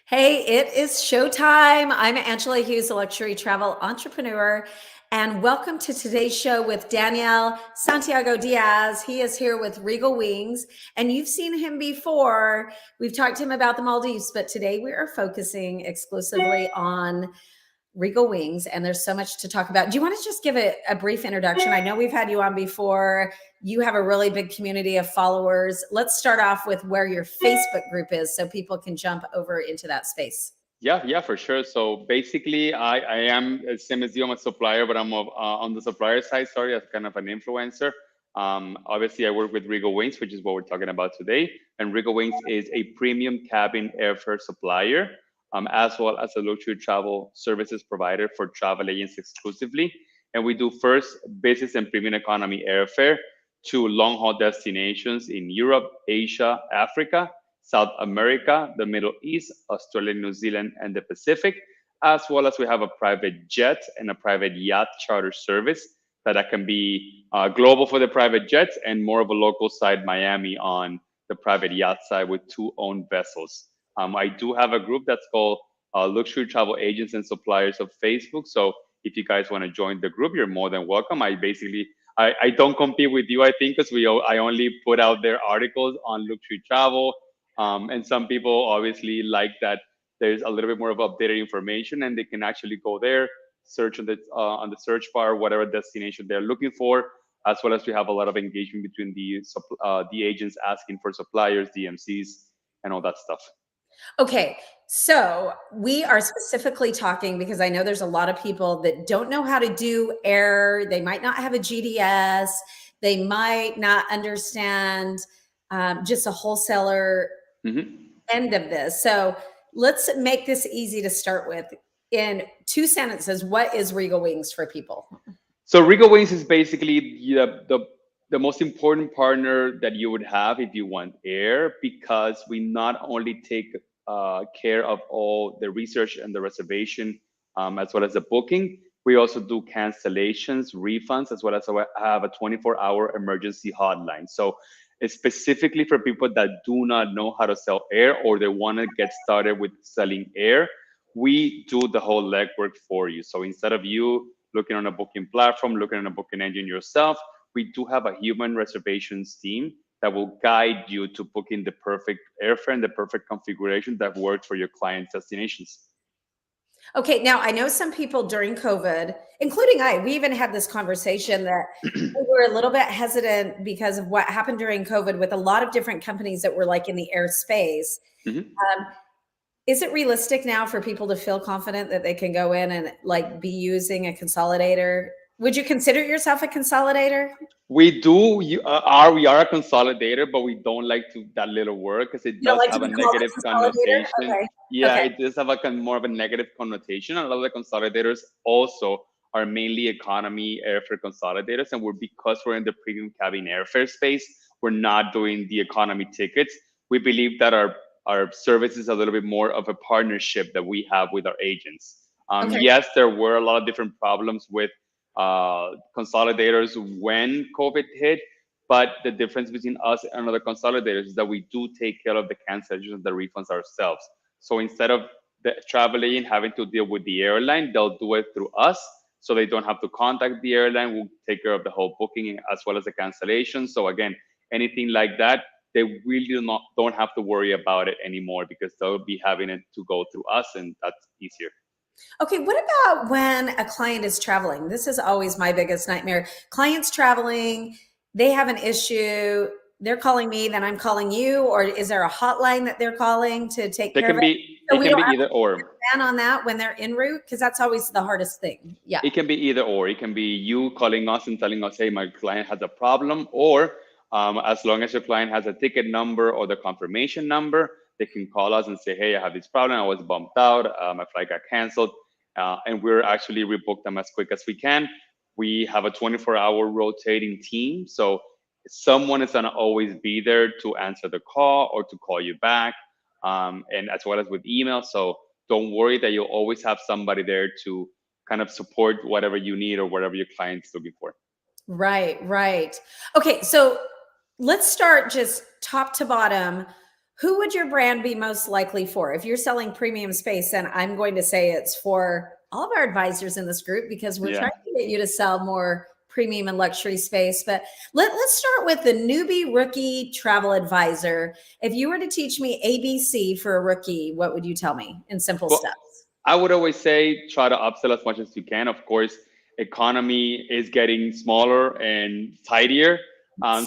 Hey, it is showtime. I'm Angela Hughes, a luxury travel entrepreneur, and welcome to today's show with Daniel Santiago Diaz. He is here with Regal Wings, and you've seen him before. We've talked to him about the Maldives, but today we are focusing exclusively on Regal Wings, and there's so much to talk about. Do you want to just give a brief introduction? I know we've had you on before. You have a really big community of followers. Let's start off with where your Facebook group is so people can jump over into that space. Yeah, for sure. So basically, I am same as you. I'm a supplier, but I'm on the supplier side. Sorry, as kind of an influencer. Obviously, I work with Regal Wings, which is what we're talking about today. And Regal Wings is a premium cabin airfare supplier, as well as a luxury travel services provider for travel agents exclusively. And we do first business and premium economy airfare to long haul destinations in Europe, Asia, Africa, South America, the Middle East, Australia, New Zealand, and the Pacific, as well as we have a private jet and a private yacht charter service that can be global for the private jets and more of a local side, Miami, on the private yacht side with two owned vessels. I do have a group that's called Luxury Travel Agents and Suppliers of Facebook. So if you guys want to join the group, you're more than welcome. I don't compete with you, I think, because I only put out their articles on luxury travel, and some people obviously like that there's a little bit more of updated information, and they can actually go there, search on the search bar whatever destination they're looking for, as well as we have a lot of engagement between the agents asking for suppliers, DMCs, and all that stuff. Okay, so we are specifically talking because I know there's a lot of people that don't know how to do air. They might not have a GDS. They might not understand just a wholesaler hmm end of this. So let's make this easy to start with. In two sentences, what is Regal Wings for people? So Regal Wings is basically the most important partner that you would have if you want air, because we not only take care of all the research and the reservation, as well as the booking. We also do cancellations, refunds, as well as have a 24-hour emergency hotline. So it's specifically for people that do not know how to sell air or they want to get started with selling air. We do the whole legwork for you. So instead of you looking on a booking platform, looking on a booking engine yourself, we do have a human reservations team that will guide you to booking the perfect airfare and the perfect configuration that works for your client's destinations. Okay, now I know some people during COVID, including we even had this conversation that we were a little bit hesitant because of what happened during COVID with a lot of different companies that were like in the airspace. Mhm. Um, is it realistic now for people to feel confident that they can go in and like be using a consolidator? Would you consider yourself a consolidator? We are a consolidator, but we don't like to that little word because it You don't does like to have a be called negative a consolidator? connotation. Okay. Yeah, Okay. it does have more of a negative connotation. And a lot of the consolidators also are mainly economy airfare consolidators, and because we're in the premium cabin airfare space, we're not doing the economy tickets. We believe that our service is a little bit more of a partnership that we have with our agents. Okay. Yes, there were a lot of different problems with consolidators when COVID hit. But the difference between us and other consolidators is that we do take care of the cancellations and the refunds ourselves. So instead of the travel agent having to deal with the airline, they'll do it through us. So they don't have to contact the airline. We'll take care of the whole booking as well as the cancellation. So again, anything like that, they really don't have to worry about it anymore because they'll be having it to go through us, and that's easier. Okay, what about when a client is traveling? This is always my biggest nightmare. Clients traveling, they have an issue, they're calling me, then I'm calling you, or is there a hotline that they're calling to take They care of can it? be So it we can don't be have either or. to plan on that when they're en route, because that's always the hardest thing. Yeah. It can be either or. It can be you calling us and telling us, hey, my client has a problem. Or as long as your client has a ticket number or the confirmation number, they can call us and say, hey, I have this problem. I was bumped out. My flight got canceled. And we're actually rebook them as quick as we can. We have a 24-hour rotating team. So someone is going to always be there to answer the call or to call you back, and as well as with email. So don't worry that you'll always have somebody there to kind of support whatever you need or whatever your client's looking for. Right, right. Okay, so let's start just top to bottom. Who would your brand be most likely for? If you're selling premium space, then I'm going to say it's for all of our advisors in this group, because we're trying to get you to sell more premium and luxury space. But let's start with the newbie rookie travel advisor. If you were to teach me ABC for a rookie, what would you tell me in simple steps? I would always say try to upsell as much as you can. Of course, economy is getting smaller and tighter.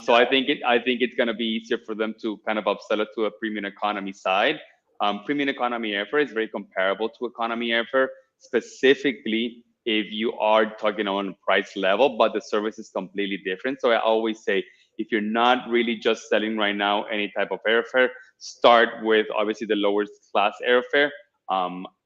So I think it's going to be easier for them to kind of upsell it to a premium economy side. Premium economy airfare is very comparable to economy airfare, specifically if you are talking on price level, but the service is completely different. So I always say, if you're not really just selling right now any type of airfare, start with obviously the lowest class airfare.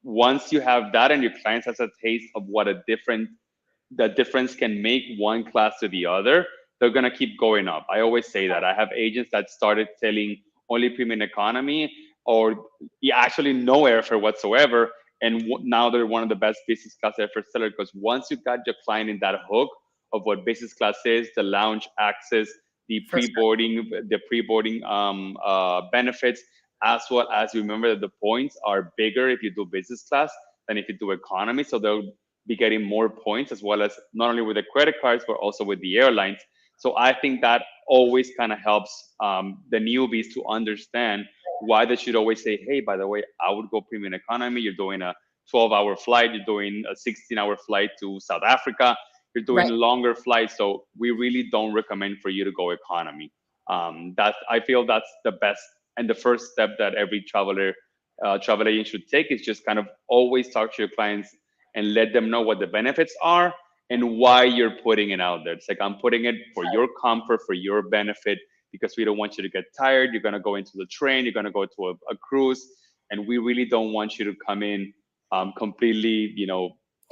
Once you have that and your clients has a taste of what the difference can make one class to the other, they're going to keep going up. I always say that. I have agents that started selling only premium economy or actually no airfare whatsoever. And now they're one of the best business class airfare sellers, because once you got your client in that hook of what business class is, the lounge access, the pre-boarding benefits, as well as remember that the points are bigger if you do business class than if you do economy. So they'll be getting more points, as well as not only with the credit cards, but also with the airlines. So I think that always kind of helps the newbies to understand why they should always say, hey, by the way, I would go premium economy. You're doing a 12-hour flight. You're doing a 16-hour flight to South Africa. You're doing longer flights. So we really don't recommend for you to go economy. I feel that's the best and the first step that every travel agent should take, is just kind of always talk to your clients and let them know what the benefits are and why you're putting it out there. It's like, I'm putting it for your comfort, for your benefit, because we don't want you to get tired. You're going to go into the train, you're going to go to a cruise, and we really don't want you to come in completely,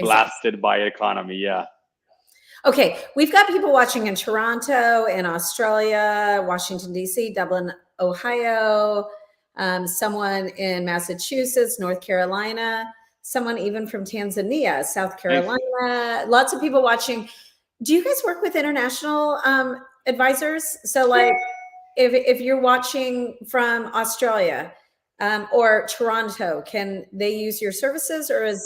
blasted by economy. Yeah. Okay, we've got people watching in Toronto, in Australia, Washington, D.C., Dublin, Ohio, someone in Massachusetts, North Carolina, someone even from Tanzania, South Carolina, lots of people watching. Do you guys work with international advisors? So like if you're watching from Australia or Toronto, can they use your services, or is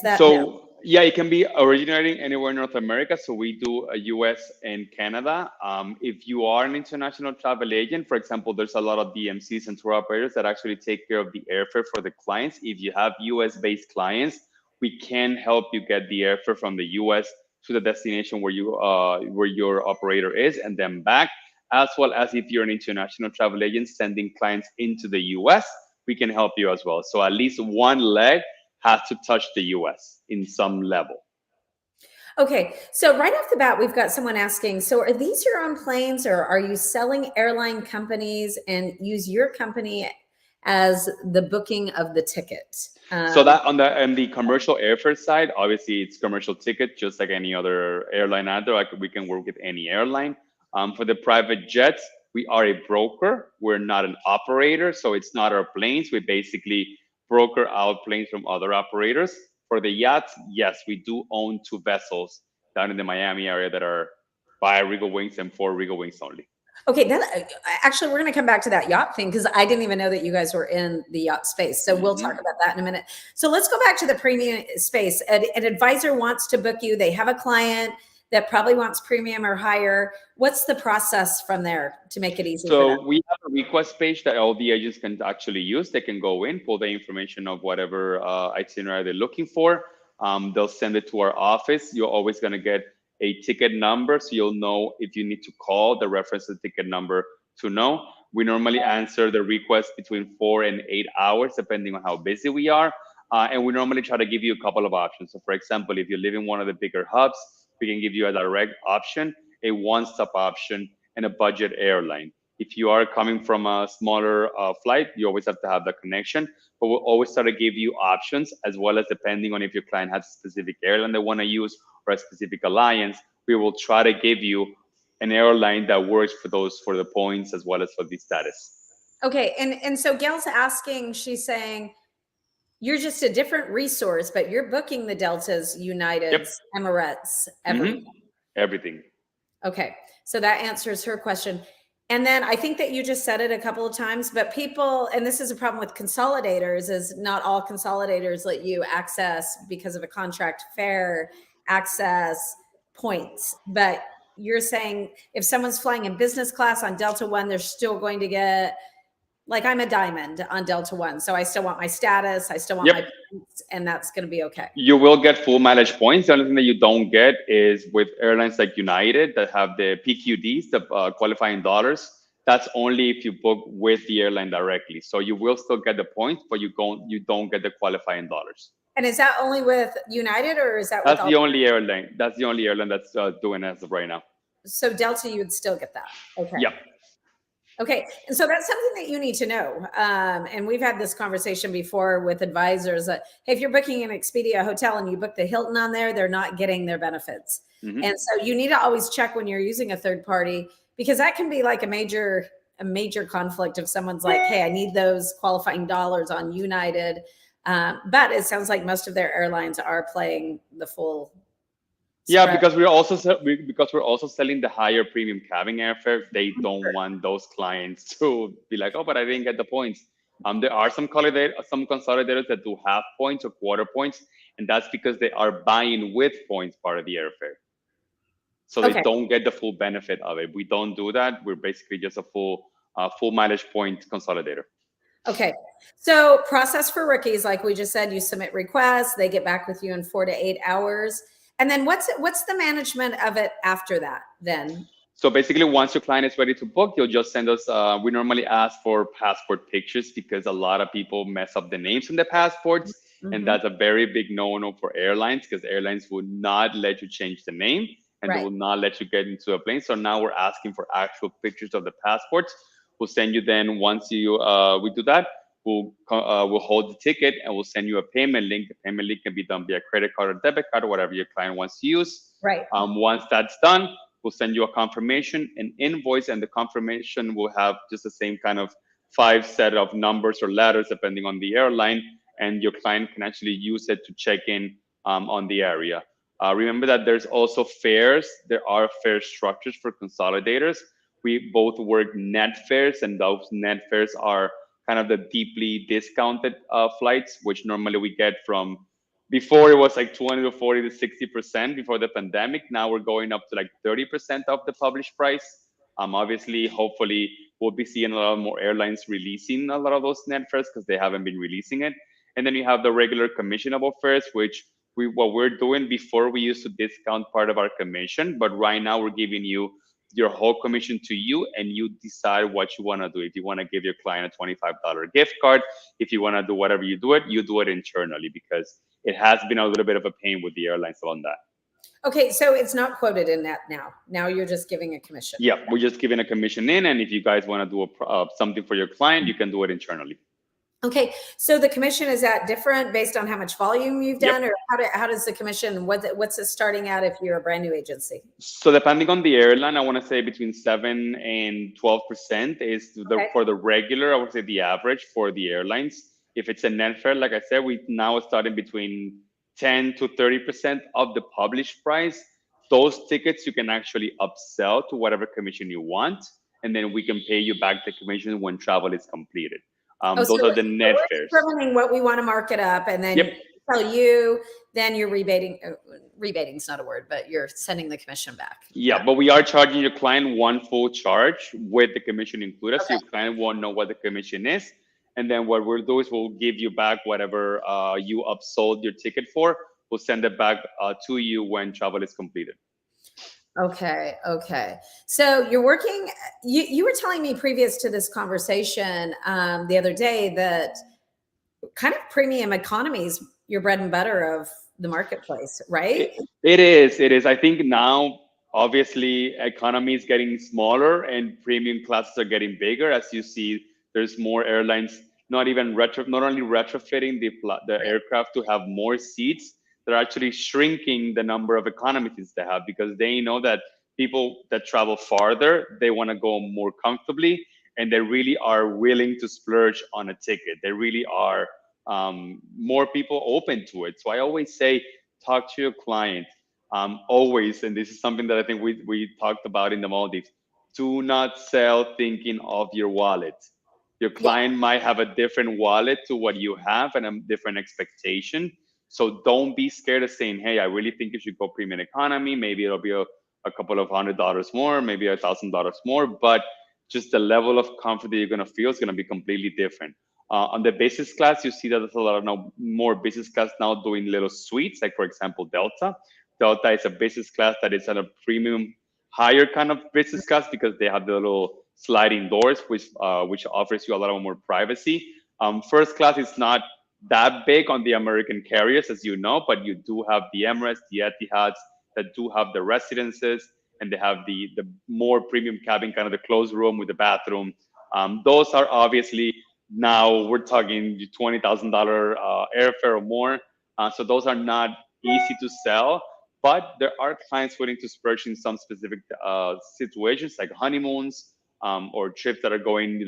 that so? No? Yeah, it can be originating anywhere in North America. So we do a US and Canada. If you are an international travel agent, for example, there's a lot of DMCs and tour operators that actually take care of the airfare for the clients. If you have US based clients, we can help you get the airfare from the US to the destination where your operator is and then back. As well as if you're an international travel agent sending clients into the US, we can help you as well. So at least one leg has to touch the US in some level. Okay, so right off the bat, we've got someone asking, so are these your own planes, or are you selling airline companies and use your company as the booking of the ticket? So that on the commercial airfare side, obviously it's commercial ticket, just like any other airline out there. Like we can work with any airline. For the private jets, we are a broker. We're not an operator, so it's not our planes. We basically broker out planes from other operators. For the yachts, yes, we do own 2 vessels down in the Miami area that are by Regal Wings and for Regal Wings only. Okay, actually, we're going to come back to that yacht thing, because I didn't even know that you guys were in the yacht space. So we'll talk about that in a minute. So let's go back to the premium space. An advisor wants to book you. They have a client that probably wants premium or higher. What's the process from there to make it easy for them? So we have a request page that all the agents can actually use. They can go in, pull the information of whatever itinerary they're looking for. They'll send it to our office. You're always going to get a ticket number, so you'll know if you need to call the reference to the ticket number to know. We normally answer the request between 4 and 8 hours, depending on how busy we are. And we normally try to give you a couple of options. So for example, if you live in one of the bigger hubs, we can give you a direct option, a one-stop option, and a budget airline. If you are coming from a smaller flight, you always have to have the connection, but we'll always try to give you options, as well as depending on if your client has a specific airline they want to use or a specific alliance, we will try to give you an airline that works for the points as well as for the status. Okay, and so Gail's asking, she's saying, you're just a different resource, but you're booking the Deltas, Uniteds, Emirates, everything. Everything. Okay, so that answers her question. And then I think that you just said it a couple of times, but people, and this is a problem with consolidators, is not all consolidators let you access, because of a contract fare, access points. But you're saying if someone's flying in business class on Delta One, they're still going to get, like, I'm a diamond on Delta One, so I still want my status, I still want Yep. my points, and that's going to be okay. You will get full mileage points. The only thing that you don't get is with airlines like United that have the PQDs, the qualifying dollars. That's only if you book with the airline directly. So you will still get the points, but you don't get the qualifying dollars. And is that only with United, or is that with That's all? the only airline. That's the only airline that's doing it as of right now. So Delta, you would still get that. Okay. Yep. Okay. And so that's something that you need to know. And we've had this conversation before with advisors that, hey, if you're booking an Expedia hotel and you book the Hilton on there, they're not getting their benefits. Mhm. And so you need to always check when you're using a third party, because that can be like a major conflict if someone's like, hey, I need those qualifying dollars on United. But it sounds like most of their airlines are playing the full Yeah, spread. because we're also selling the higher premium cabin airfare. They don't want those clients to be like, oh, but I didn't get the points. There are some consolidators that do half points or quarter points, and that's because they are buying with points part of the airfare. So they Okay. don't get the full benefit of it. We don't do that. We're basically just a full mileage point consolidator. Okay. So process for rookies, like we just said, you submit requests, they get back with you in 4 to 8 hours. And then what's the management of it after that then? So basically, once your client is ready to book, you'll just send us. We normally ask for passport pictures because a lot of people mess up the names in the passports, and Mhm. that's a very big no-no for airlines because airlines will not let you change the name and they Right. will not let you get into a plane. So now we're asking for actual pictures of the passports. We'll send you then once we do that. We'll hold the ticket and we'll send you a payment link. The payment link can be done via credit card or debit card or whatever your client wants to use. Right. Once that's done, we'll send you a confirmation, an invoice, and the confirmation will have just the same kind of 5 set of numbers or letters depending on the airline, and your client can actually use it to check in on the area. Remember that there's also fares. There are fare structures for consolidators. We both work net fares, and those net fares are kind of the deeply discounted flights, which normally we get from before it was like 20 to 40 to 60% before the pandemic. Now we're going up to like 30% of the published price. Obviously, hopefully, we'll be seeing a lot more airlines releasing a lot of those net fares because they haven't been releasing it. And then you have the regular commissionable fares, which what we're doing before we used to discount part of our commission, but right now we're giving you your whole commission to you, and you decide what you want to do. If you want to give your client a $25 gift card, if you want to do whatever you do it internally because it has been a little bit of a pain with the airlines on that. Okay. So it's not quoted in that now. Now you're just giving a commission. Yeah, we're just giving a commission in, and if you guys want to do something for your client, you can do it internally. Okay. So the commission, is that different based on how much volume you've Yep. done, or how does the commission, what's it starting at if you're a brand new agency? So depending on the airline, I want to say between 7 and 12% is Okay. for the regular. I would say the average for the airlines. If it's a net fare, like I said, we now starting between 10 to 30% of the published price. Those tickets you can actually upsell to whatever commission you want, and then we can pay you back the commission when travel is completed. Oh, Those are the net we're fares. determining what we want to mark it up, and then Yep. tell you, then you're rebating. Rebating's not a word, but you're sending the commission back. Yeah, but we are charging your client one full charge with the commission included. So Okay. your client won't know what the commission is. And then what we'll do is we'll give you back whatever you upsold your ticket for. We'll send it back to you when travel is completed. Okay. Okay. So you're working, you were telling me previous to this conversation the other day that kind of premium economies, your bread and butter of the marketplace, right? It is. It is. I think now, obviously, economy is getting smaller and premium classes are getting bigger. As you see, there's more airlines not only retrofitting the Right. aircraft to have more seats, they're actually shrinking the number of economy seats they have because they know that people that travel farther, they want to go more comfortably, and they really are willing to splurge on a ticket. They really are more people open to it. So I always say, talk to your client always, and this is something that I think we talked about in the Maldives. do not sell thinking of your wallet. Your Yeah. client might have a different wallet to what you have and a different expectation. So don't be scared of saying, hey, I really think you should go premium economy. Maybe it'll be a couple of $100 more, maybe $1,000 more, but just the level of comfort that you're going to feel is going to be completely different. On the business class, you see that there's a lot of now more business class now doing little suites, like for example, Delta. Delta is a business class that is at a premium, higher kind of business class because they have the little sliding doors, which offers you a lot of more privacy. First class is not that big on the American carriers, as you know, but you do have the Emirates, the Etihads that do have the residences, and they have the more premium cabin, kind of the closed room with the bathroom. Those are obviously now we're talking $20,000 airfare or more. So those are not easy to sell, but there are clients willing to splurge in some specific situations like honeymoons or trips that are going,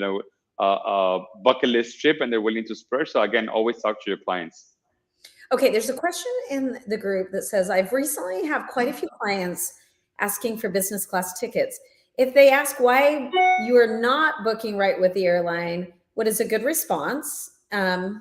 bucket list trip, and they're willing to splurge. So again, always talk to your clients. Okay, there's a question in the group that says, I've recently have quite a few clients asking for business class tickets. If they ask why you are not booking right with the airline, what is a good response? And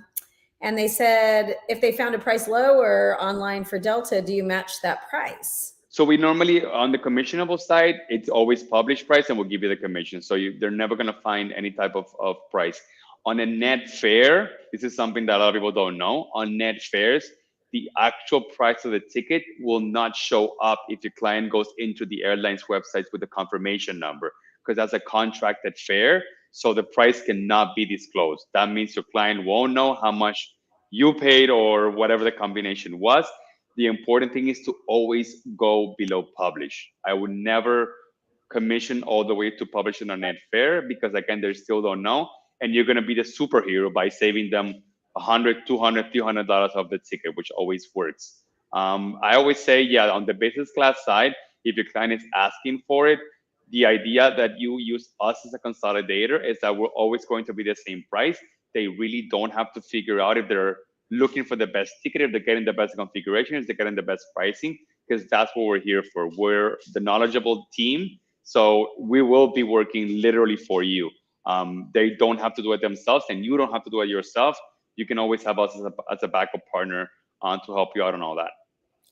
they said, if they found a price lower online for Delta, do you match that price? So we normally, on the commissionable side, it's always published price and we'll give you the commission. So they're never going to find any type of price. On a net fare, this is something that a lot of people don't know. On net fares, the actual price of the ticket will not show up if your client goes into the airline's websites with the confirmation number, because that's a contracted fare. So the price cannot be disclosed. That means your client won't know how much you paid or whatever the combination was. The important thing is to always go below publish. I would never commission all the way to publish on a net fare because again, they still don't know. And you're going to be the superhero by saving them $100, $200, $300 of the ticket, which always works. I always say, yeah, on the business class side, if your client is asking for it, the idea that you use us as a consolidator is that we're always going to be the same price. They really don't have to figure out if they're looking for the best ticket, if they're getting the best configuration, if they're getting the best pricing, because that's what we're here for. We're the knowledgeable team. So we will be working literally for you. They don't have to do it themselves and you don't have to do it yourself. You can always have us as a backup partner to help you out on all that.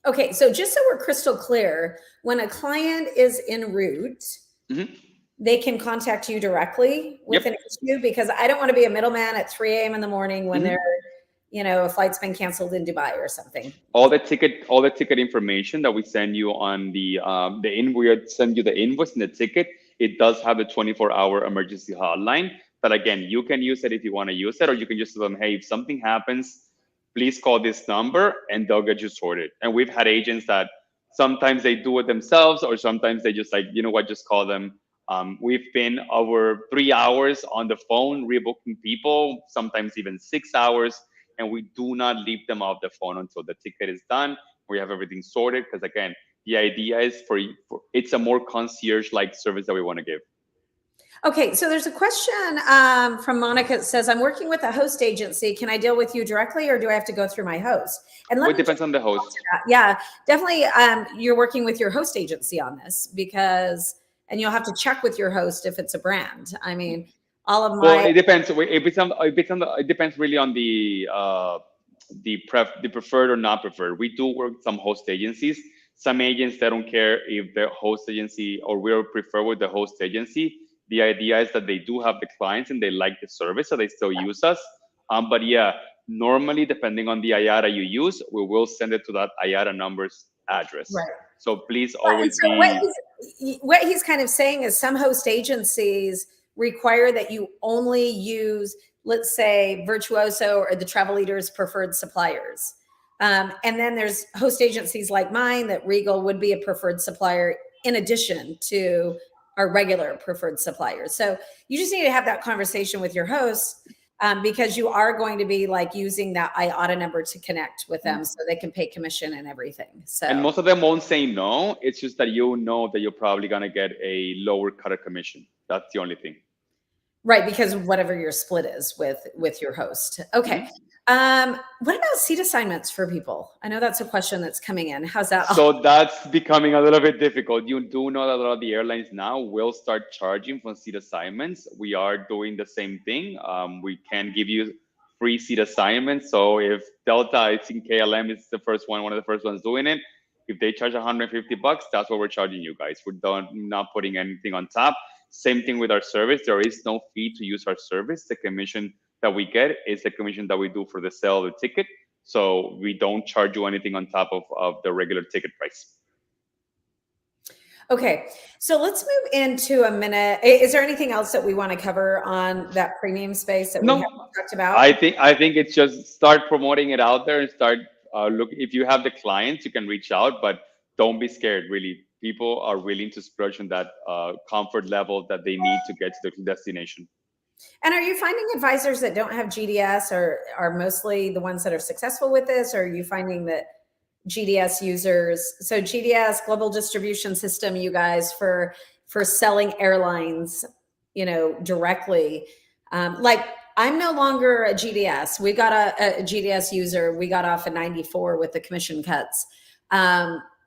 Okay, so just so we're crystal clear, when a client is en route, they can contact you directly with an issue, because I don't want to be a middleman at 3 a.m. in the morning when they're, a flight's been canceled in Dubai or something. All the ticket information that we send you on we send you the invoice and the ticket. It does have a 24-hour emergency hotline. But again, you can use it if you want to use it, or you can just tell them, hey, if something happens, please call this number and they'll get you sorted. And we've had agents that sometimes they do it themselves, or sometimes they just like, just call them. We've been over 3 hours on the phone rebooking people, sometimes even 6 hours, and we do not leave them off the phone until the ticket is done. We have everything sorted, because again, the idea is for it's a more concierge-like service that we want to give. Okay, so there's a question from Monica that says, I'm working with a host agency. Can I deal with you directly, or do I have to go through my host? And it depends on the host. Yeah, definitely. You're working with your host agency on this, and you'll have to check with your host if it's a brand. I mean, all of my. Well, it depends. It depends really on the preferred or not preferred. We do work with some host agencies. Some agents, they don't care if the host agency or we'll prefer with the host agency. The idea is that they do have the clients and they like the service, so they still use us. But yeah, normally, depending on the IATA you use, we will send it to that IATA number's address. Right. So please always be. What he's kind of saying is some host agencies require that you only use, let's say, Virtuoso or the Travel Leader's preferred suppliers. And then there's host agencies like mine that Regal would be a preferred supplier in addition to our regular preferred suppliers. So you just need to have that conversation with your hosts, because you are going to be like using that IATA number to connect with them so they can pay commission and everything. So, and most of them won't say no. It's just that you know that you're probably going to get a lower cut of commission. That's the only thing. Right, because whatever your split is with your host. Okay. Mhm. What about seat assignments for people? I know that's a question that's coming in. How's that? Oh, So that's becoming a little bit difficult. You do know that a lot of the airlines now will start charging for seat assignments. We are doing the same thing. We can give you free seat assignments. So if Delta, I think KLM is the first one of the first ones doing it. If they charge $150, that's what we're charging you guys. We're not putting anything on top. Same thing with our service. There is no fee to use our service. The commission that we get is the commission that we do for the sale of the ticket. So we don't charge you anything on top of the regular ticket price. okay. So let's move into a minute. Is there anything else that we want to cover on that premium space that we haven't No, talked about? I think it's just start promoting it out there and start look. If you have the clients, you can reach out, but don't be scared. Really, people are willing to splurge on that comfort level that they need to get to the destination. And are you finding advisors that don't have GDS are mostly the ones that are successful with this? Or are you finding that GDS users, so GDS, Global Distribution System, you guys, for selling airlines, directly. Like I'm no longer a GDS. We got a GDS user. We got off a 94 with the commission cuts.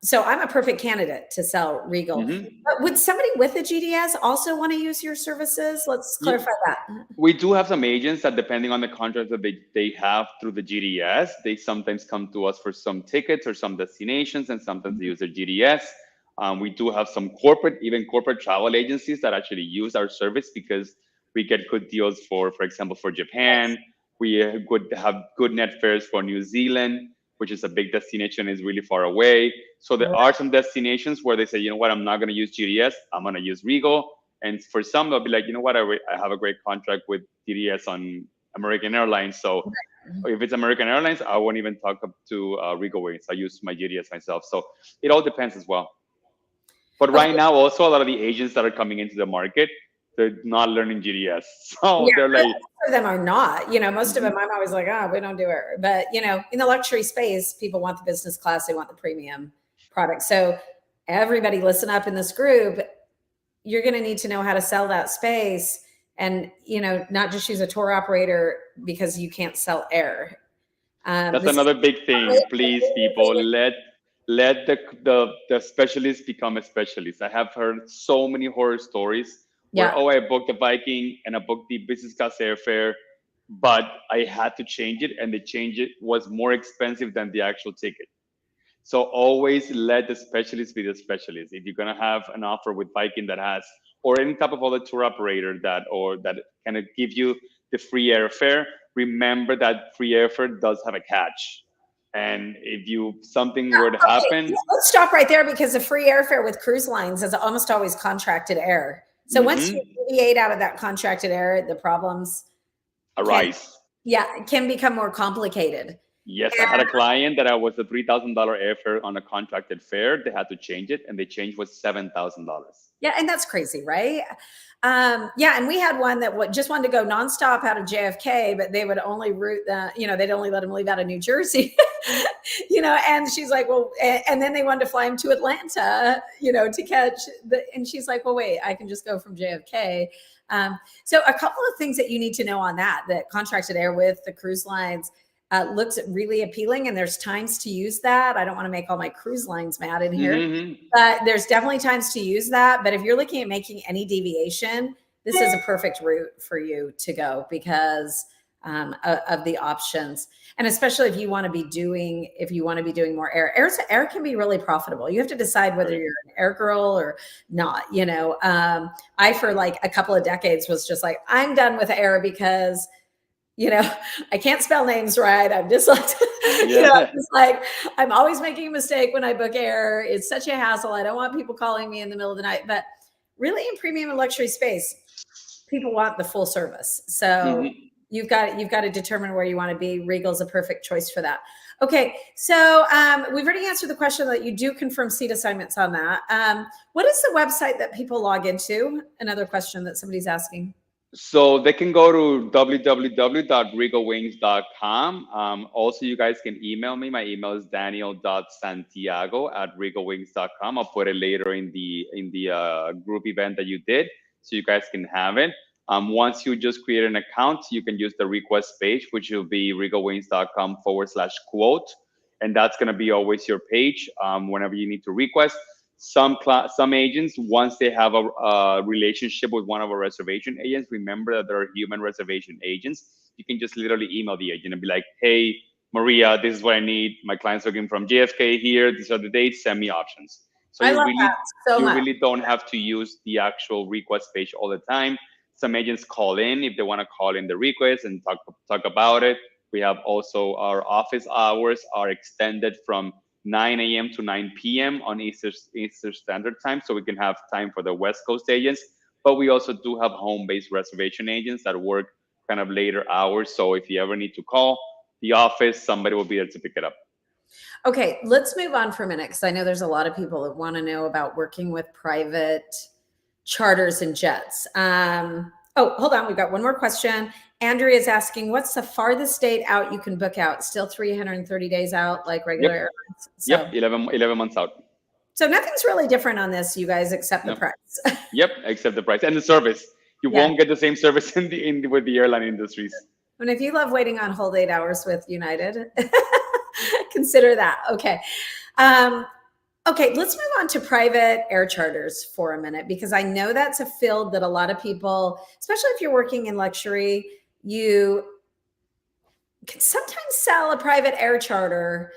So I'm a perfect candidate to sell Regal. Hmm. But would somebody with a GDS also want to use your services? Let's clarify that. We do have some agents that, depending on the contract that they have through the GDS, they sometimes come to us for some tickets or some destinations, and sometimes they use their GDS. We do have some even corporate travel agencies that actually use our service because we get good deals for example, for Japan. We could have good net fares for New Zealand, which is a big destination, is really far away. So there Right. are some destinations where they say, you know what, I'm not going to use GDS, I'm going to use Regal. And for some, they'll be like, you know what, I have a great contract with GDS on American Airlines. So if it's American Airlines, I won't even talk up to Regal Wings. I use my GDS myself. So it all depends as well. But right Okay. now, also a lot of the agents that are coming into the market, they're not learning GDS. So Yeah, they're like, most of them are not. Most of them, mhm, I'm always like, oh, we don't do it. But in the luxury space, people want the business class, they want the premium product. So everybody, listen up in this group. You're going to need to know how to sell that space, and not just use a tour operator because you can't sell air. that's This is another big thing. Please, people, let the specialists become a specialist. I have heard so many horror stories where, yeah. oh, I booked a Viking and I booked the business class airfare, but I had to change it, and the change it was more expensive than the actual ticket. So always let the specialist be the specialist. If you're gonna have an offer with Viking that has, or any type of other tour operator that kind of give you the free airfare, remember that free airfare does have a catch. And if you something were to Okay, happen, let's stop right there because the free airfare with cruise lines is almost always contracted air. So once you mhm, deviate out of that contracted air, the problems can, arise. yeah, can become more complicated. Yes, I had And a client that I was a $3,000 airfare on a contracted fare. They had to change it, and the change was $7,000. yeah, and that's crazy, right? Yeah, and we had one that just wanted to go nonstop out of JFK, but they would only route they'd only let him leave out of New Jersey. And she's like, well, and then they wanted to fly him to Atlanta, to catch and she's like, well, wait, I can just go from JFK. So a couple of things that you need to know on that contracted air with the cruise lines looks really appealing, and there's times to use that. I don't want to make all my cruise lines mad in here, Hmm. but there's definitely times to use that. But if you're looking at making any deviation, this is a perfect route for you to go because of the options. And especially if you want to be doing more air can be really profitable. You have to decide whether Right. you're an air girl or not. I, for like a couple of decades, was just like, I'm done with air because I can't spell names right. I'm just like, I'm Yeah. just like, I'm always making a mistake when I book air. It's such a hassle. I don't want people calling me in the middle of the night. But really, in premium and luxury space, people want the full service. So Hmm. you've got to determine where you want to be. Regal's a perfect choice for that. Okay, so we've already answered the question that you do confirm seat assignments on that. What is the website that people log into? Another question that somebody's asking. So they can go to www.regalwings.com. Also, you guys can email me. My email is daniel.santiago@regalwings.com. I'll put it later in the group event that you did, so you guys can have it. Once you just create an account, you can use the request page, which will be regalwings.com/quote. And that's going to be always your page whenever you need to request. Some agents, once they have a relationship with one of our reservation agents, remember that there are human reservation agents. You can just literally email the agent and be like, hey, Maria, this is what I need. My client's looking from JFK here. These are the dates. Send me options. So I love that so you much. really don't have to use the actual request page all the time. Some agents call in if they want to call in the request and talk about it. We have also our office hours are extended from 9 a.m. to 9 p.m. on Eastern Standard Time, so we can have time for the West Coast agents. But we also do have home-based reservation agents that work kind of later hours. So if you ever need to call the office, somebody will be there to pick it up. Okay, let's move on for a minute because I know there's a lot of people that want to know about working with private charters and jets. Oh, hold on. We've got one more question. Andrea is asking, what's the farthest date out you can book out? Still 330 days out, like regular airlines? So, 11 months out. So nothing's really different on this, you guys, except the price. Except the price and the service. You won't get the same service with the airline industries. And if you love waiting on hold 8 hours with United, consider that. Okay. Okay, let's move on to private air charters for a minute, because I know that's a field that a lot of people, especially if you're working in luxury, you can sometimes sell a private air charter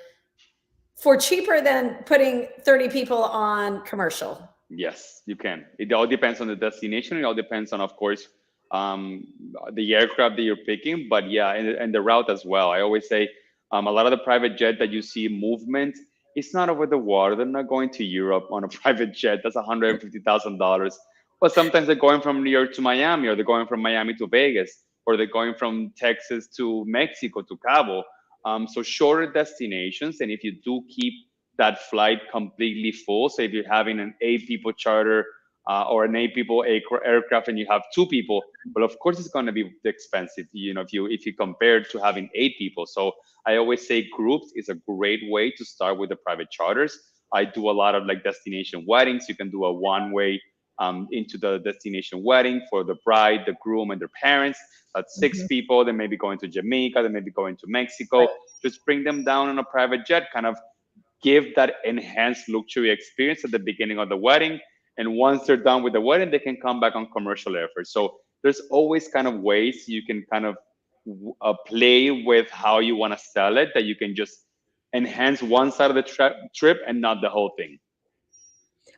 for cheaper than putting 30 people on commercial. Yes, you can. It all depends on the destination. It all depends on, of course, the aircraft that you're picking, but yeah, and the route as well. I always say a lot of the private jet that you see movement, it's not over the water. They're not going to Europe on a private jet. That's $150,000. But sometimes they're going from New York to Miami, or they're going from Miami to Vegas, or they're going from Texas to Mexico to Cabo. So shorter destinations. And if you do keep that flight completely full, so if you're having an 8 people charter or an 8 people aircraft and you have 2 people, well, of course it's going to be expensive, if you compare it to having 8 people. So I always say groups is a great way to start with the private charters. I do a lot of like destination weddings. You can do a one-way into the destination wedding for the bride, the groom, and their parents. That's 6 people. They may be going to Jamaica. They may be going to Mexico. Just bring them down on a private jet, kind of give that enhanced luxury experience at the beginning of the wedding. And once they're done with the wedding, they can come back on commercial airfare. So there's always kind of ways you can kind of play with how you want to sell it, that you can just enhance one side of the trip and not the whole thing.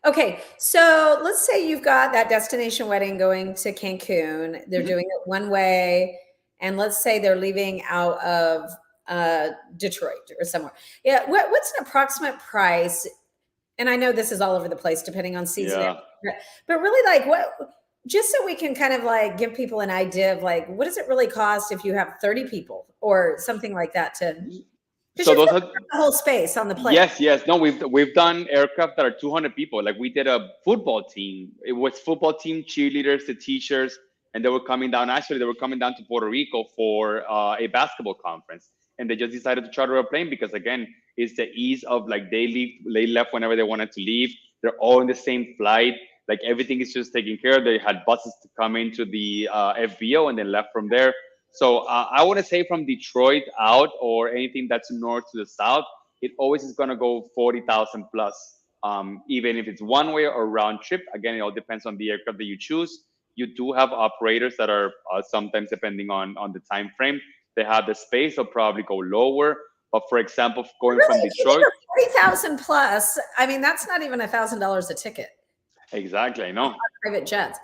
Okay, so let's say you've got that destination wedding going to Cancun. They're doing it one way, and let's say they're leaving out of Detroit or somewhere. Yeah, what's an approximate price? And I know this is all over the place depending on season, but really, like, what? Just so we can kind of like give people an idea of like, what does it really cost if you have 30 people or something like that to. So those are the whole space on the plane. Yes. No, we've done aircraft that are 200 people. Like we did a football team. It was football team, cheerleaders, the teachers, and they were coming down. Actually, they were coming down to Puerto Rico for a basketball conference, and they just decided to charter a plane because, again, it's the ease of like they left whenever they wanted to leave. They're all in the same flight. Like everything is just taken care of. They had buses to come into the FBO and then left from there. So I want to say from Detroit out or anything that's north to the south, it always is going to go 40,000 plus, even if it's one way or round trip. Again, it all depends on the aircraft that you choose. You do have operators that are sometimes, depending on the time frame, they have the space. They'll probably go lower. But for example, going from Detroit, 40,000 plus. I mean, that's not even $1,000 a ticket. Exactly, I know. Private jets.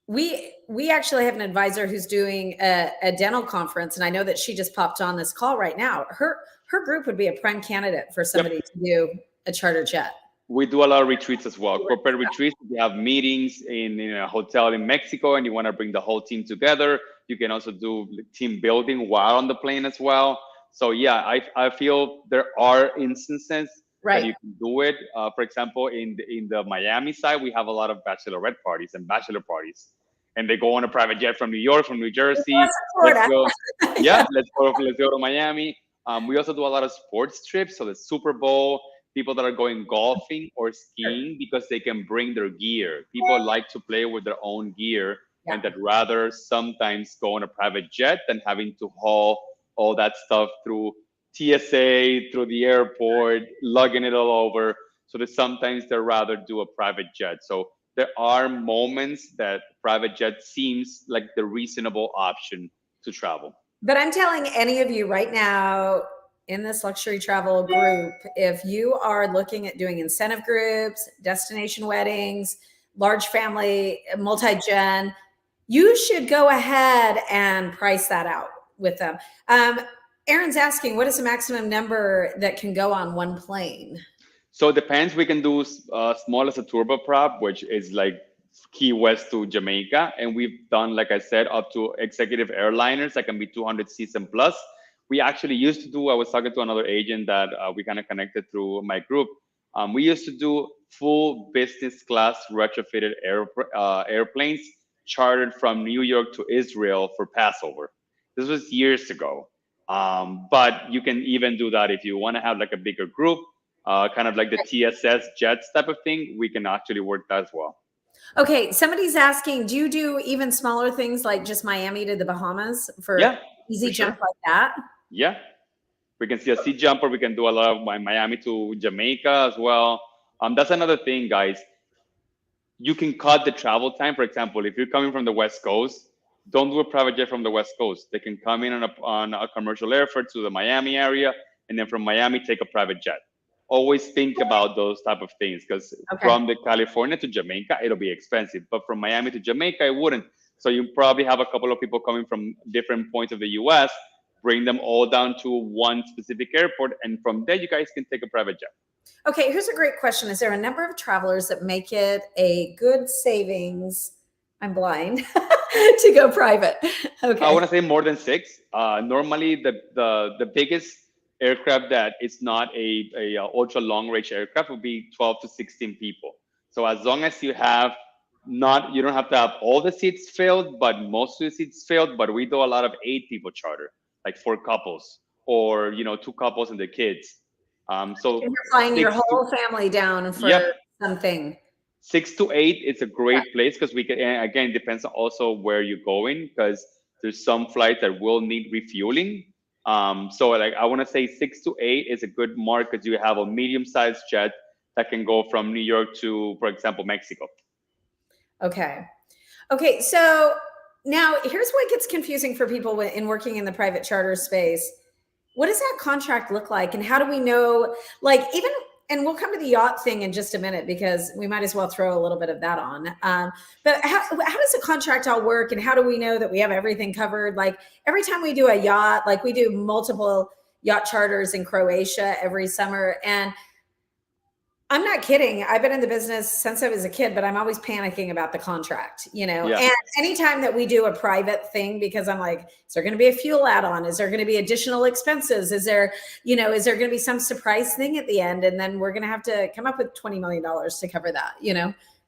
We actually have an advisor who's doing a dental conference, and I know that she just popped on this call right now. Her group would be a prime candidate for somebody to do a charter jet. We do a lot of retreats as well. Corporate retreats. We have meetings in a hotel in Mexico, and you want to bring the whole team together. You can also do team building while on the plane as well. So yeah, I feel there are instances that you can do it. For example, in the Miami side, we have a lot of bachelorette parties and bachelor parties, and they go on a private jet from New York, from New Jersey. Let's go to Miami. We also do a lot of sports trips. So the Super Bowl, people that are going golfing or skiing because they can bring their gear. People like to play with their own gear Yeah. and that rather sometimes go on a private jet than having to haul all that stuff through TSA, through the airport, lugging it all over. So that sometimes they rather do a private jet. So there are moments that private jet seems like the reasonable option to travel. But I'm telling any of you right now in this luxury travel group, if you are looking at doing incentive groups, destination weddings, large family, multi-gen, you should go ahead and price that out with them. Aaron's asking, what is the maximum number that can go on one plane? So it depends. We can do small as a turboprop, which is like Key West to Jamaica, and we've done, like I said, up to executive airliners that can be 200 seats and plus. We actually used to do. I was talking to another agent that we kind of connected through my group. We used to do full business class retrofitted airplanes chartered from New York to Israel for Passover. This was years ago. But you can even do that if you want to have like a bigger group, kind of like the TSS jets type of thing. We can actually work that as well. Okay, somebody's asking, do you do even smaller things like just Miami to the Bahamas for Yeah, easy for sure. jump like that? Yeah, we can see a sea jumper. We can do a lot of Miami to Jamaica as well. That's another thing, guys. You can cut the travel time. For example, if you're coming from the West Coast, don't do a private jet from the West Coast. They can come in on a commercial airfare to the Miami area, and then from Miami take a private jet. Always think about those type of things because Okay. from the California to Jamaica, it'll be expensive, but from Miami to Jamaica, it wouldn't. So you probably have a couple of people coming from different points of the U.S. Bring them all down to one specific airport, and from there, you guys can take a private jet. Okay, here's a great question. Is there a number of travelers that make it a good savings? I'm blind to go private. Okay. I want to say more than six. Normally, the biggest aircraft that is not a ultra long range aircraft would be 12 to 16 people. So as long as you have not, you don't have to have all the seats filled, but most of the seats filled. But we do a lot of 8 people charter, like 4 couples, or two couples and the kids. So You're flying your six to whole family down yep, for something. 6 to 8 is a great place because we can, and again, depends also where you're going because there's some flights that will need refueling. So like I want to say 6 to 8 is a good mark because you have a medium-sized jet that can go from New York to, for example, Mexico. Okay. Okay. So now here's what gets confusing for people in working in the private charter space. What does that contract look like? And how do we know, like, even, and we'll come to the yacht thing in just a minute because we might as well throw a little bit of that on. But how does the contract all work and how do we know that we have everything covered? Like every time we do a yacht, like we do multiple yacht charters in Croatia every summer. And I'm not kidding. I've been in the business since I was a kid, but I'm always panicking about the contract, Yeah. And anytime that we do a private thing, because I'm like, is there going to be a fuel add-on? Is there going to be additional expenses? Is there going to be some surprise thing at the end? And then we're going to have to come up with $20 million to cover that,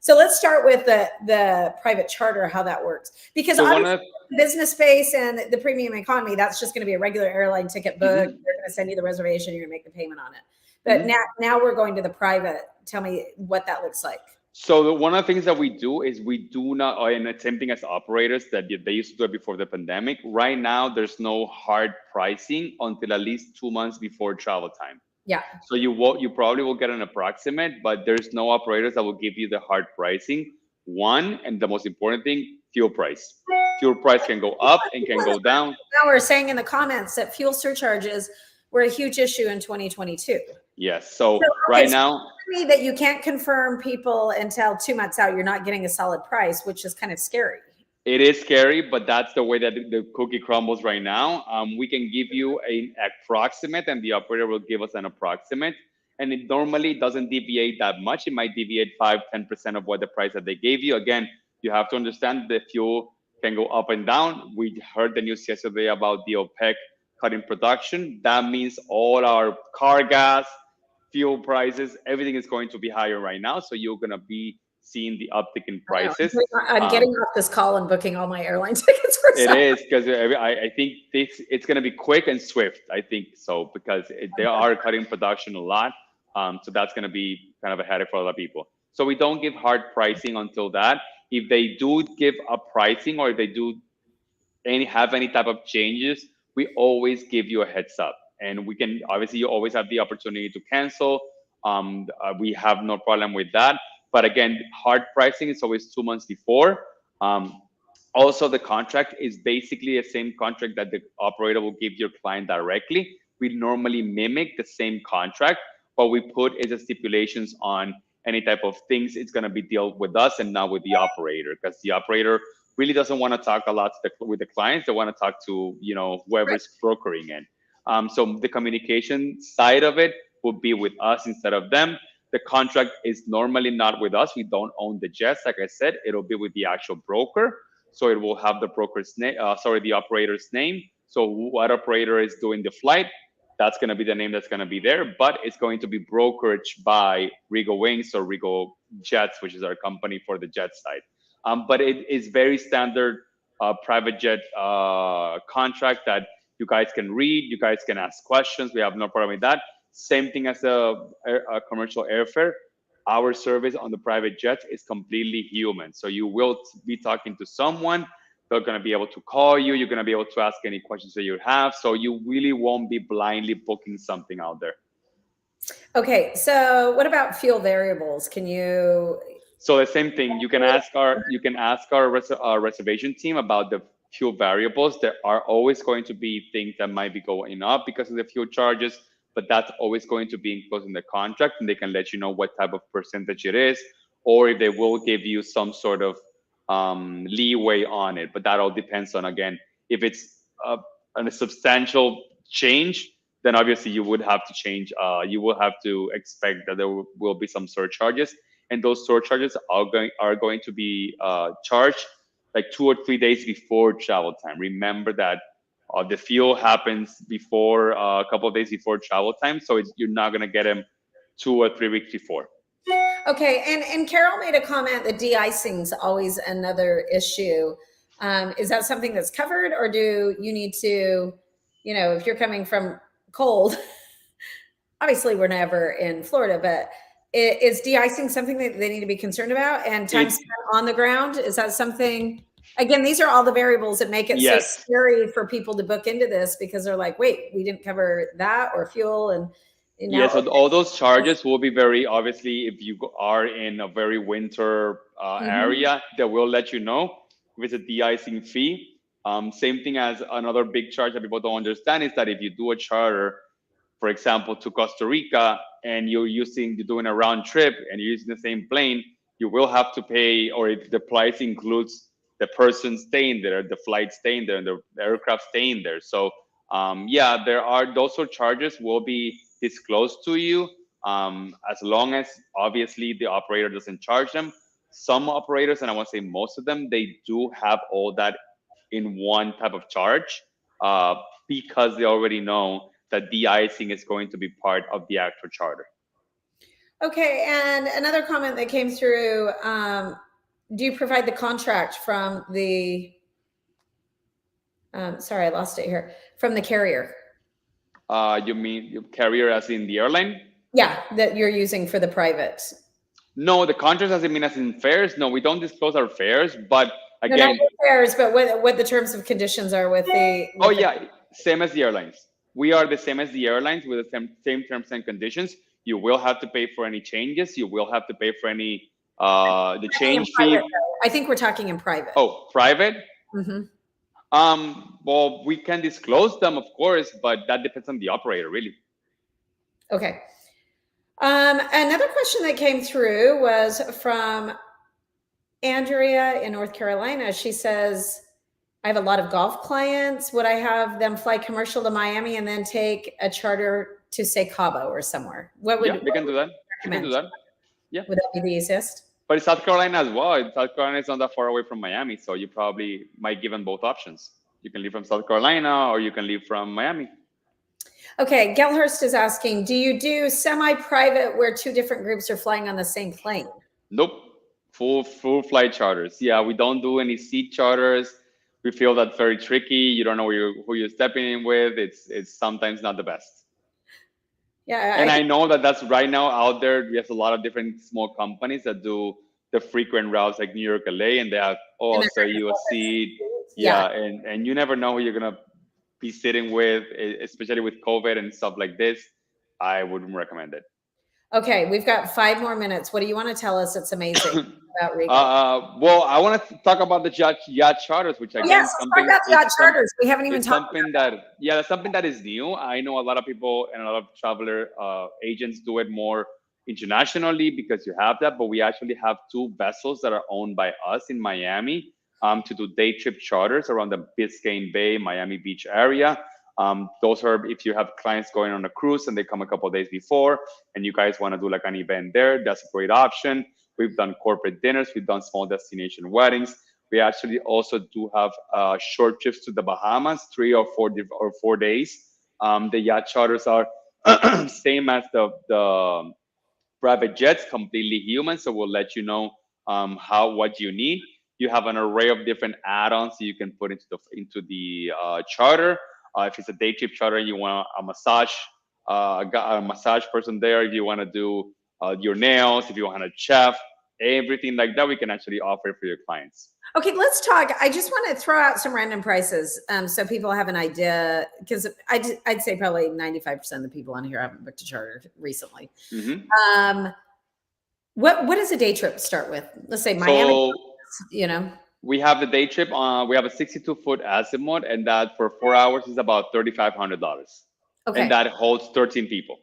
So let's start with the private charter, how that works. Because So the business space and the premium economy, that's just going to be a regular airline ticket book. They're going to send you the reservation. You're going to make the payment on it. But now we're going to the private. Tell me what that looks like. So one of the things that we do is we do not, and attempting as operators that they used to do it before the pandemic. Right now, there's no hard pricing until at least 2 months before travel time. Yeah. So you probably will get an approximate, but there's no operators that will give you the hard pricing. One, and the most important thing, fuel price. Fuel price can go up and can go down. Now we're saying in the comments that fuel surcharges were a huge issue in 2022. Yes. So right now, that you can't confirm people until 2 months out. You're not getting a solid price, which is kind of scary. It is scary, but that's the way that the cookie crumbles right now. We can give you an approximate, and the operator will give us an approximate. And it normally doesn't deviate that much. It might deviate 5-10% of what the price that they gave you. Again, you have to understand the fuel can go up and down. We heard the news yesterday about the OPEC cutting production. That means all our car gas, fuel prices, everything is going to be higher right now. So you're going to be seeing the uptick in prices. I'm getting off this call and booking all my airline tickets for it is because I think it's going to be quick and swift. I think so because they are cutting production a lot. So that's going to be kind of a headache for a lot of people. So we don't give hard pricing until that. If they do give a pricing, or if they do any type of changes, we always give you a heads up, and we can, obviously, you always have the opportunity to cancel. We have no problem with that. But again, hard pricing is always 2 months before. Um, Also, the contract is basically the same contract that the operator will give your client directly. We normally mimic the same contract. What we put is the stipulations on any type of things. It's going to be dealt with us and not with the operator, because the operator really doesn't want to talk a lot with the clients. They want to talk to, whoever's brokering it. So the communication side of it will be with us instead of them. The contract is normally not with us. We don't own the jets. Like I said, it'll be with the actual broker. So it will have the broker's name, the operator's name. So what operator is doing the flight, that's going to be the name that's going to be there. But it's going to be brokerage by Regal Wings or Regal Jets, which is our company for the jet side. But it is very standard private jet contract that you guys can read. You guys can ask questions. We have no problem with that. Same thing as a commercial airfare. Our service on the private jets is completely human. So you will be talking to someone. They're going to be able to call you. You're going to be able to ask any questions that you have. So you really won't be blindly booking something out there. Okay, so what about fuel variables? Can you? So the same thing. You can ask our reservation team about the fuel variables. There are always going to be things that might be going up because of the fuel charges, but that's always going to be enclosed in the contract, and they can let you know what type of percentage it is, or if they will give you some sort of leeway on it. But that all depends on, again, if it's a substantial change, then obviously you would have to change. You will have to expect that there will be some surcharges, and those surcharges are going to be charged like 2 or 3 days before travel time. Remember that the fuel happens before a couple of days before travel time, so you're not going to get them 2 or 3 weeks before. Okay, and Carol made a comment that de-icing's always another issue. Is that something that's covered, or do you need to, if you're coming from cold, obviously we're never in Florida, but is de-icing something that they need to be concerned about? And time spent on the ground, is that something? Again, these are all the variables that make it so scary for people to book into this, because they're like, wait, we didn't cover that, or fuel, and so all those charges will be very, obviously, if you are in a very winter area, they will let you know if it's a de-icing fee. Same thing as another big charge that people don't understand is that if you do a charter, for example, to Costa Rica, and you're doing a round trip and you're using the same plane, you will have to pay, or if the price includes the person staying there, the flight staying there, and the aircraft staying there. So those sort of charges will be disclosed to you, as long as obviously the operator doesn't charge them. Some operators, and I want to say most of them, they do have all that in one type of charge, because they already know that de-icing is going to be part of the actual charter. Okay, and another comment that came through, do you provide the contract from the, sorry, I lost it here, from the carrier? You mean your carrier as in the airline? Yeah, that you're using for the private. No, the contract doesn't mean as in fares. No, we don't disclose our fares, but again, no, not the fares, but what the terms of conditions are with the. Same as the airlines. We are the same as the airlines with the same terms and conditions. You will have to pay for any changes. You will have to pay for any the change fee. I think we're talking in private. Oh, private? Mm-hmm. Well, we can disclose them, of course, but that depends on the operator, really. Okay. Another question that came through was from Andrea in North Carolina. She says, I have a lot of golf clients. Would I have them fly commercial to Miami and then take a charter to, say, Cabo or somewhere? We can do that. We can do that. Yeah. Would that be the easiest? But in South Carolina as well. South Carolina is not that far away from Miami, so you probably might give them both options. You can leave from South Carolina, or you can leave from Miami. Okay, Gelhurst is asking, do you do semi-private where two different groups are flying on the same plane? Nope. Full flight charters. Yeah, we don't do any seat charters. We feel that's very tricky. You don't know who you're stepping in with. It's sometimes not the best. Yeah, I And I think know that that's right now out there. There's a lot of different small companies that do the frequent routes like New York, LA, and they have, oh, and I'll they're sell very you a seat. yeah. Yeah, and you never know who you're gonna be sitting with, especially with COVID and stuff like this. I wouldn't recommend it. Okay, we've got 5 more minutes. What do you want to tell us? It's amazing about Regal. Well, I want to talk about the yacht charters, which Oh, yes, again, let's talk something about the yacht charters. We haven't even it's talked something that, yeah, that's something that is new. I know a lot of people and a lot of traveler agents do it more internationally because you have that, but we actually have two vessels that are owned by us in Miami to do day trip charters around the Biscayne Bay, Miami Beach area. Those are if you have clients going on a cruise and they come a couple of days before, and you guys want to do like an event there, that's a great option. We've done corporate dinners, we've done small destination weddings. We actually also do have short trips to the Bahamas, 3 or 4 days. The yacht charters are same as the private jets, completely human. So we'll let you know how what you need. You have an array of different add-ons that you can put into the charter. If it's a day trip charter, you want a massage, a massage person there. If you want to do your nails, if you want a chef, everything like that, we can actually offer for your clients. Okay, let's talk. I just want to throw out some random prices so people have an idea, because I'd say probably 95% of the people on here haven't booked a charter recently. Mm-hmm. Um, what does a day trip start with? Let's say Miami, So you know. we have the day trip. We have a 62-foot azimuth, and that for 4 hours is about $3,500, and Okay. that holds 13 people.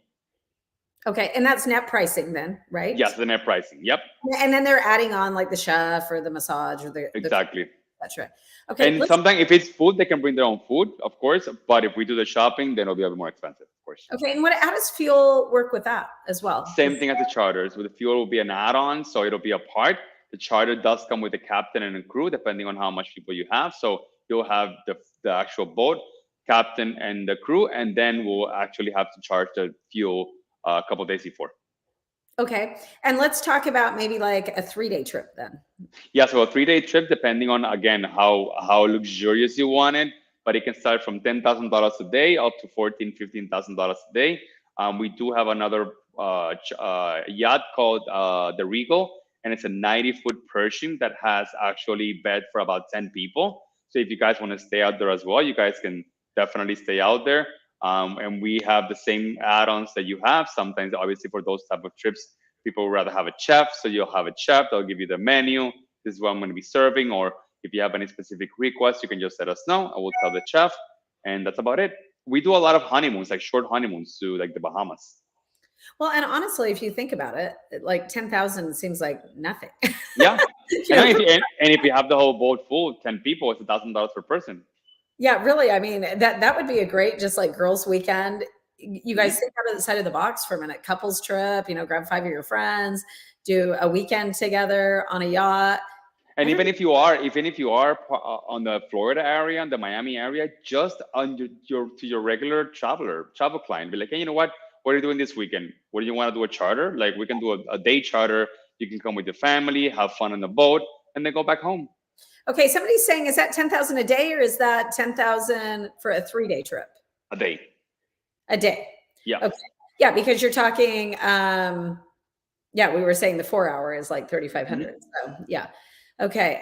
Okay. And that's net pricing then, right? Yes, the net pricing. Yep, And then they're adding on like the chef or the massage or the exactly. that's right. Okay. And sometimes if it's food, they can bring their own food, of course. But if we do the shopping, then it'll be a bit more expensive, of course. Okay. And how does fuel work with that as well? Same thing as the charters. With the fuel will be an add-on, so it'll be a part. The charter does come with a captain and a crew, depending on how much people you have. So you'll have the actual boat, captain, and the crew, and then we'll actually have to charge the fuel a couple of days before. Okay. And let's talk about maybe like a 3-day trip then. Yeah, so a 3-day trip, depending on again how luxurious you want it, but it can start from $10,000 a day up to $15,000 a day. We do have another yacht called the Regal, and it's a 90-foot Pershing that has actually bed for about 10 people. So if you guys want to stay out there as well, you guys can definitely stay out there. And we have the same add-ons that you have. Sometimes, obviously, for those type of trips, people would rather have a chef. So you'll have a chef. They'll give you the menu. This is what I'm going to be serving. Or if you have any specific requests, you can just let us know. I will tell the chef. And that's about it. We do a lot of honeymoons, like short honeymoons to like the Bahamas. Well, and honestly, if you think about it, like 10,000 seems like nothing. Yeah. You know, And if you have the whole boat full, 10 people, it's $1,000 per person. yeah, really. I mean, that would be a great, just like girls' weekend. You guys think out of the side of the box for a minute. Couples trip, grab 5 of your friends, do a weekend together on a yacht. And even if you are on the Florida area, the Miami area, just on your regular travel client, be like, hey, you know what? What are you doing this weekend? What do you want to do a charter? Like we can do a day charter. You can come with your family, have fun on the boat, and then go back home. Okay, somebody's saying, is that 10,000 a day or is that 10,000 for a 3-day trip? A day. A day. Yeah. Okay. Yeah, because you're talking. Yeah, we were saying the 4-hour is like 3,500. So yeah. Okay.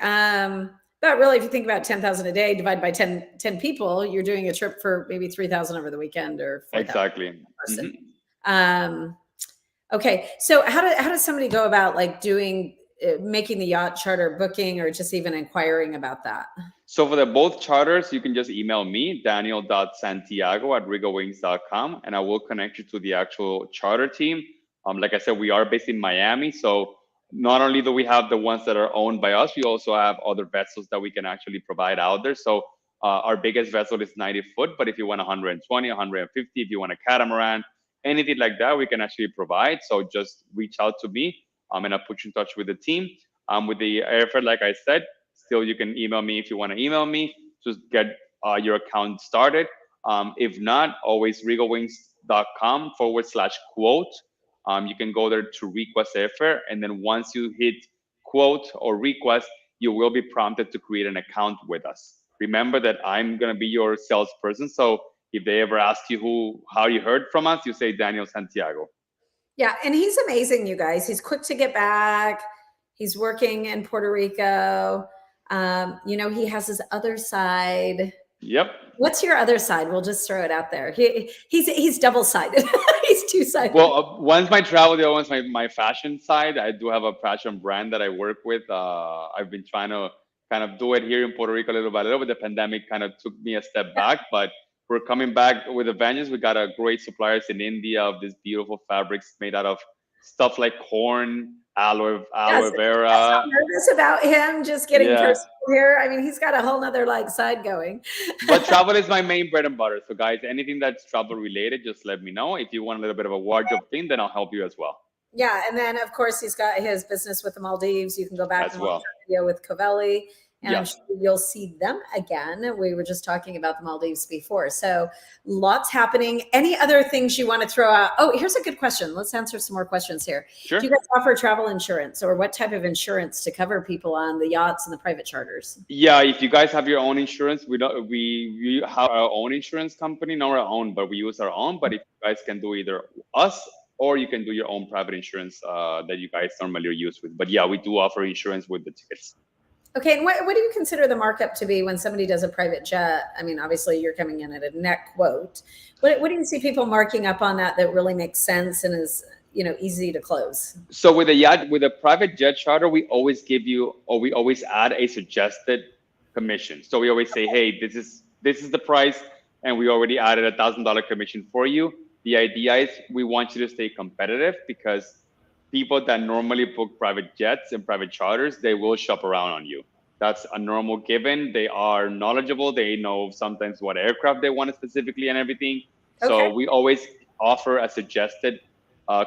But really, if you think about 10,000 a day divided by 10 people, you're doing a trip for maybe 3,000 over the weekend or 4,000 exactly. person. Okay. So how does somebody go about like making the yacht charter booking or just even inquiring about that? So for the both charters, you can just email me, daniel.santiago@regalwings.com, and I will connect you to the actual charter team. Like I said, we are based in Miami. So not only do we have the ones that are owned by us, we also have other vessels that we can actually provide out there. So our biggest vessel is 90 foot, but if you want 120, 150, if you want a catamaran, anything like that, we can actually provide. So just reach out to me and I'll put you in touch with the team. With the airfare, like I said, still you can email me if you want to email me. Just get your account started. If not, always regalwings.com/quote. You can go there to request airfare. And then once you hit quote or request, you will be prompted to create an account with us. Remember that I'm going to be your salesperson. So If they ever ask you how you heard from us, you say Daniel Santiago. Yeah, and he's amazing, you guys. He's quick to get back. He's working in Puerto Rico. He has his other side. Yep. What's your other side? We'll just throw it out there. He's double-sided. He's two-sided. Well, one's my travel, the other one's my fashion side. I do have a fashion brand that I work with. I've been trying to kind of do it here in Puerto Rico a little by little, but the pandemic kind of took me a step back. But we're coming back with a vengeance. We got a great suppliers in India of these beautiful fabrics made out of stuff like corn, aloe vera. I'm nervous about him just getting personal here. I mean, he's got a whole nother side going. But travel is my main bread and butter. So guys, anything that's travel related, just let me know. If you want a little bit of a wardrobe thing, then I'll help you as well. Yeah, and then of course he's got his business with the Maldives. You can go back and watch that video with Covelli. And I'm sure you'll see them again. We were just talking about the Maldives before. So lots happening. Any other things you want to throw out? Oh, here's a good question. Let's answer some more questions here. Sure. Do you guys offer travel insurance, or what type of insurance to cover people on the yachts and the private charters? Yeah, if you guys have your own insurance, we have our own insurance company, not our own, but we use our own. But if you guys can do either us or you can do your own private insurance that you guys normally are used with. But yeah, we do offer insurance with the tickets. Okay, and what do you consider the markup to be when somebody does a private jet? I mean, obviously you're coming in at a net quote. What do you see people marking up on that really makes sense and is easy to close? So with a private jet charter, we always add a suggested commission. So we always say, hey, this is the price, and we already added $1,000 commission for you. The idea is we want you to stay competitive, because people that normally book private jets and private charters, they will shop around on you. That's a normal given. They are knowledgeable. They know sometimes what aircraft they want specifically and everything. Okay. So we always offer a suggested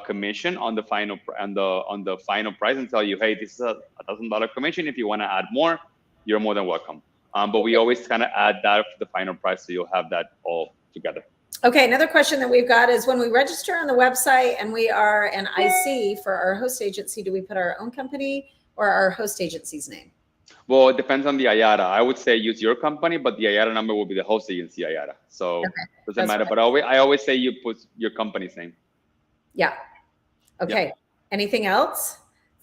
commission on the final price and tell you, hey, this is a $1,000 commission. If you want to add more, you're more than welcome. But we always kind of add that to the final price, so you'll have that all together. Okay, another question that we've got is, when we register on the website and we are an IC for our host agency, do we put our own company or our host agency's name? Well, it depends on the IATA. I would say use your company, but the IATA number will be the host agency IATA. So it doesn't matter. But I always say you put your company's name. Yeah. Okay. Yeah. Anything else?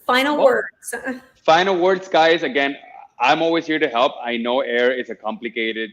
Final words. Final words, guys. Again, I'm always here to help. I know air is a complicated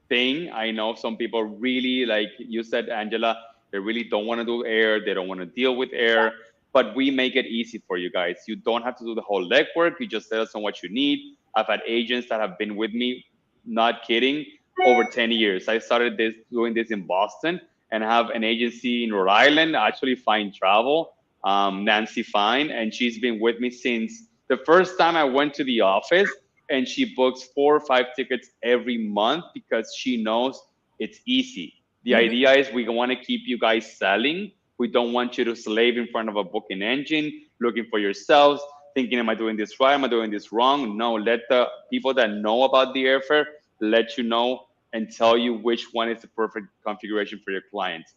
thing. I know some people really, like you said, Angela, they really don't want to do air. They don't want to deal with air, but we make it easy for you guys. You don't have to do the whole legwork. You just tell us on what you need. I've had agents that have been with me, not kidding, over 10 years. I started doing this in Boston, and have an agency in Rhode Island, actually Fine Travel, Nancy Fine, and she's been with me since the first time I went to the office. And she books 4 or 5 tickets every month because she knows it's easy. The idea is we want to keep you guys selling. We don't want you to slave in front of a booking engine, looking for yourselves, thinking, am I doing this right? Am I doing this wrong? No, let the people that know about the airfare let you know and tell you which one is the perfect configuration for your clients.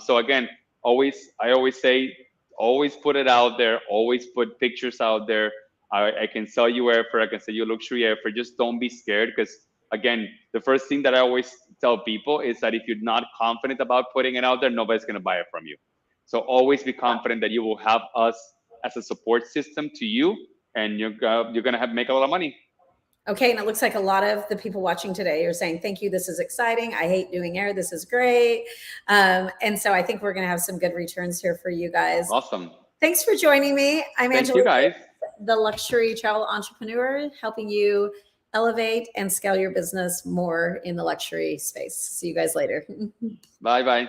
So again, I always say, always put it out there. Always put pictures out there. I can sell you airfare. I can sell you luxury airfare. Just don't be scared, because again, the first thing that I always tell people is that if you're not confident about putting it out there, nobody's going to buy it from you. So always be confident that you will have us as a support system to you, and you're going to make a lot of money. Okay, and it looks like a lot of the people watching today are saying, thank you, this is exciting. I hate doing air. This is great. And so I think we're going to have some good returns here for you guys. Awesome. Thanks for joining me. I'm Angela, you guys. The luxury travel entrepreneur, helping you elevate and scale your business more in the luxury space. See you guys later. Bye-bye.